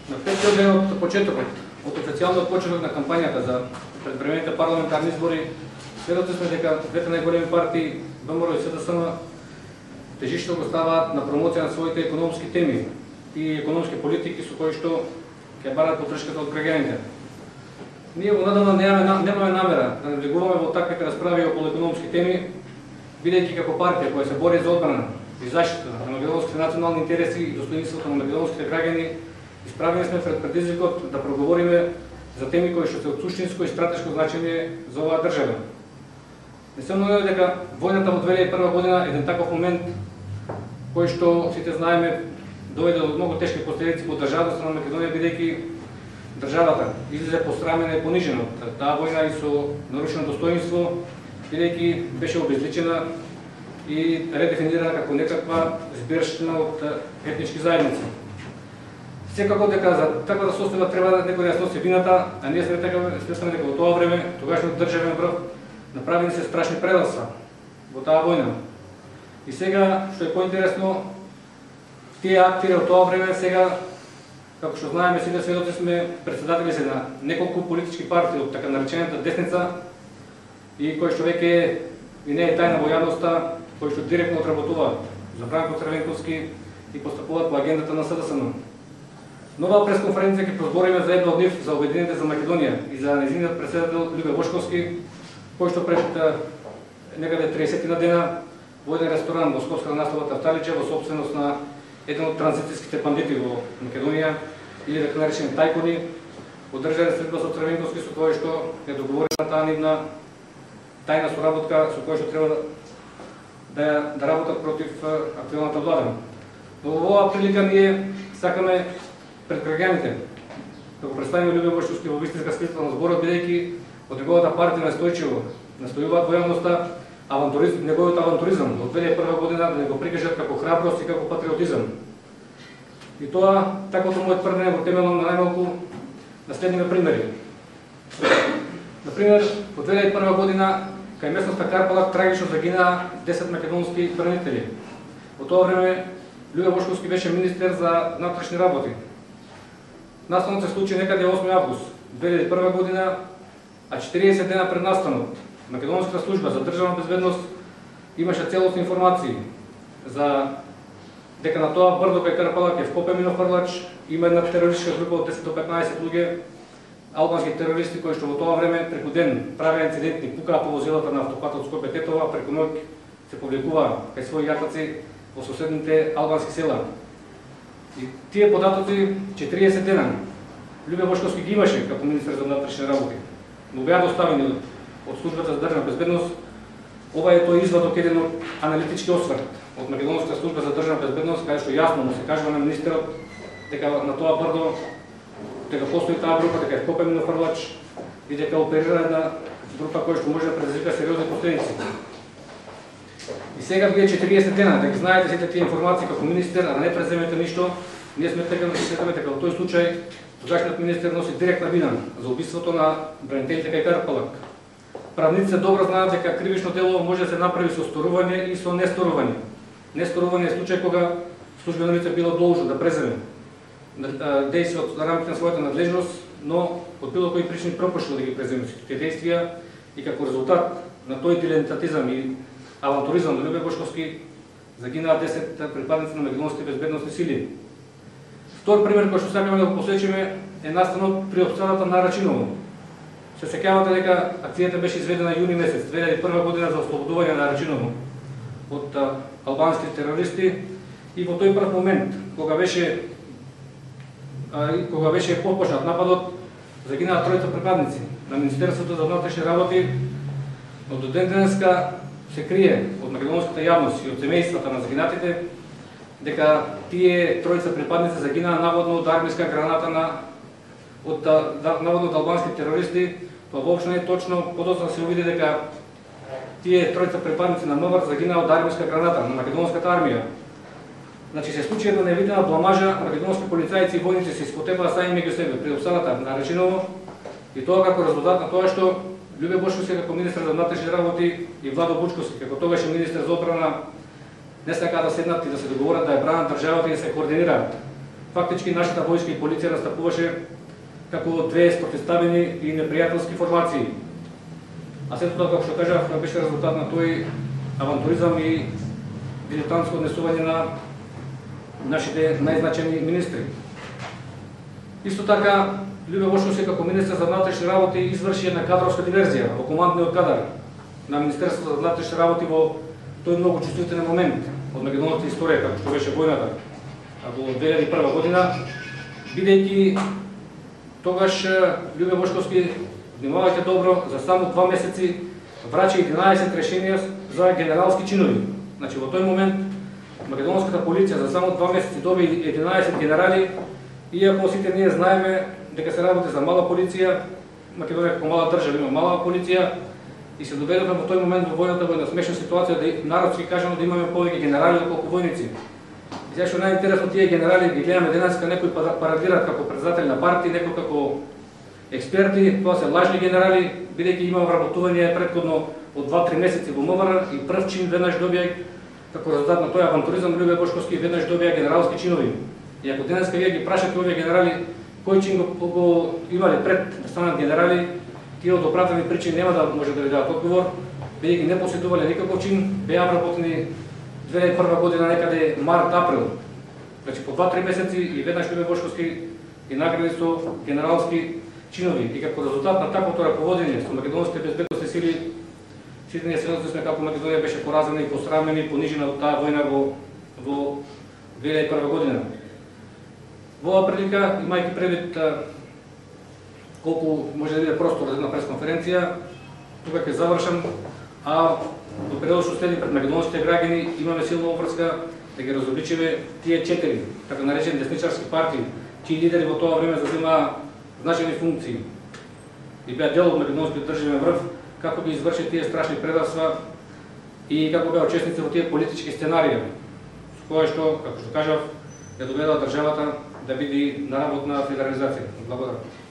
На 5 ден од почетокот, од официјалниот почеток на кампањата за предвремените парламентарни избори, сведоци сме дека двете најголеми партии, ВМРО и СДСМ, тежишто го ставаат на промоција на своите економски теми и економски политики со кои што ќе барат поддршката од граѓаните. Ние во надамна немаме намера да навлегуваме во таквите расправи околу економски теми, бидејќи како партија која се бори за одбрана и заштита на македонските национални интереси и достоинството на македонските граѓани, исправени сме пред предизвикот да проговориме за теми кои што се од суштинско и стратешко значење за оваа држава. Несомнено е дека војната во 2001 година е еден таков момент кој што сите знаеме доведе до многу тешки последици по државата на Македонија, бидејќи државата излезе посрамена и понижена од таа војна и со нарушено достоинство, бидејќи беше обезличена и редефинирана како некаква збирштина од етнички заедници. Секако дека за таква состојба треба некој да ја сноси вината, а ние сметаме дека во тоа време тогашниот државен врв направени се страшни предавства во таа војна. И сега, што е поинтересно, тие актери од тоа време сега, како што знаеме, сите сведоци сме председатели се на неколку политички партии од така наречената десница и кои што веќе и не е тајна во јавноста, кои што директно отработуваат за Бранко Црвенковски и постапуваат по агендата на СДСМ. Нова пресконференција ќе прозбориме за една од нив за Обединените за Македонија и за нејзиниот претседател Љубе Бошковски, кој што пред некаде 30 на дена во еден ресторан во Скопска настава Тавталиџа во собственост на еден од транзицијските бандити во Македонија, или така наречени тајкуни, одржале средба со Црвенковски со кој што е договорена таа нивна тајна соработка со кој што треба да работат против актуелната влада. Но во оваа прилика ние сакаме пред граѓаните да го представиме Љубе Бошковски во вистинска смисла на зборот, бидејќи од неговата партија настојуваат во јавноста неговиот авантуризам од 2001 година да не го прикажат како храброст и како патриотизам. И тоа, таквото моје тврдење го темелно на најмалку на следниве примери. Например, во 2001 година кај местноста Карпалак трагично загинаа 10 македонски бранители. Во тоа време Љубе Бошковски беше министер за внатрешни работи. Настанот се случи некаде 8 август 2001 година, а 40 дена пред настанот Македонската служба за државна безбедност имаше целосни информации за дека на тоа брдо кај Карпалак е вкопен минофрлач, има една терористичка група од 10 до 15 луѓе, албански терористи кои што во тоа време преку ден правеа инциденти, пукаа по возилата на автопатот Скопје Тетова, преку ноќ се повлекуваа кај своји јатаци во соседните албански села. И тие податоци 40 дена Љубе Бошковски ги имаше како министер за внатрешни работи, но беа доставени од службата за државна безбедност. Ова е тој извадок еден од аналитички осврт од Македонската служба за државна безбедност, каде што јасно му се кажува на министерот дека на тоа брдо дека постои таа група, дека е вкопен минофрлач и дека оперира една група која што може да предизвика сериозни последици. И сега вие 40 дена дека знаете сите тие информации како министер, а да не преземете ништо, ние сметаме дека во тој случај тогашниот министер носи директна вина за убиството на бранителите кај Карпалак. Правниците добро знаат дека кривично дело може да се направи со сторување и со несторување. Несторување е случај кога службено лице било должно да преземе действија од рамките на својата надлежност, но од било кои причини пропуштило да ги преземе тие действија и како резултат на тој дилетантизам и авантуризам на Љубе Бошковски загинаа 10 припадници на македонските безбедносни сили. Втор пример кој што сакаме да го посечиме е настанот при обстрадата на Рачиново. Се сеќавате дека акцијата беше изведена јуни месец 2001 година за ослободување на Рачиново од албански терористи и во тој прв момент кога беше почнат нападот, загинаа тројца припадници на Министерството за внатрешни работи, но до ден денеска се крие од македонската јавност и од семејствата на загинатите дека тие тројца припадници загинаа наводно од армиска граната од наводно од албански терористи. Тоа воопшто не е точно, подоцна се увиди дека тие тројца припадници на МВР загинаа од армиска граната на македонската армија. Значи се случи една невидена бламажа, македонски полицајци и војници се испотепаа сами меѓу себе при обстаната на Рачиново и тоа како резултат на тоа што Љубе Бошковски како министер за внатрешни работи и Владо Бучковски како тогаш министер за одбрана не сакаа да седнат и да се договорат да ја бранат државата и да се координираат. фактички нашата војска и полиција настапуваше како две спротивставени и непријателски формации. А сето тоа, како што кажав, беше резултат на тој авантуризам и дилетантско однесување на нашите најзначајни министри. Исто така, Љубе Бошковски како министер за внатрешни работи изврши една кадровска диверзија во командниот кадар на Министерството за внатрешни работи во тој многу чувствителен момент од македонската историја, како што беше војната во 2001 година, бидејќи тогаш Љубе Бошковски, внимавајте добро, за само 2 месеци врача 11 решенија за генералски чинови. Значи во тој момент македонската полиција за само 2 месеци доби 11 генерали, иако сите ние знаеме дека се работи за мала полиција, Македонија како мала држава има мала полиција, и се доведовме во тој момент во војната во една смешна ситуација, да народски кажано да имаме повеќе генерали отколку војници. И сега што најинтересно, тие генерали ги гледаме денеска, некои парадират како председатели на партии, некои како експерти, тоа се лажни генерали, бидејќи има вработување предходно од 2-3 месеци во МВР и прв чин веднаш добија, како резултат на тој авантуризам, Љубе Бошковски веднаш добија генералски чинови. И ако денеска вие ги прашате овие генерали кој чин го имале пред да станат генерали, тие од оправдани причини нема да може да ви дадат одговор, бидејќи не поседувале никаков чин, беа вработени 2001 година некаде март-април. Значи по 2-3 месеци и веднаш Љубе Бошковски ги награди со генералски чинови. И како резултат на таквото раководење со македонските безбедносни сили, сите ние сведоци сме како Македонија беше поразена и посрамена и понижена од таа војна во 2001 година. Во оваа прилика, имајќи предвид колку може да биде простор за една пресконференција, тука ќе завршам, а во периодот што следи пред македонските граѓани имаме силна обврска да ги разобличиме тие 4, така наречени десничарски партии, чии лидери во тоа време заземаа значајни функции и беа дел од македонскиот државен врв, како ги изврши тие страшни предавства и како беа учесници во тие политички сценарија, со кое што, како што кажав, ја доведува државата да биде на работна федерализација. Благодарам.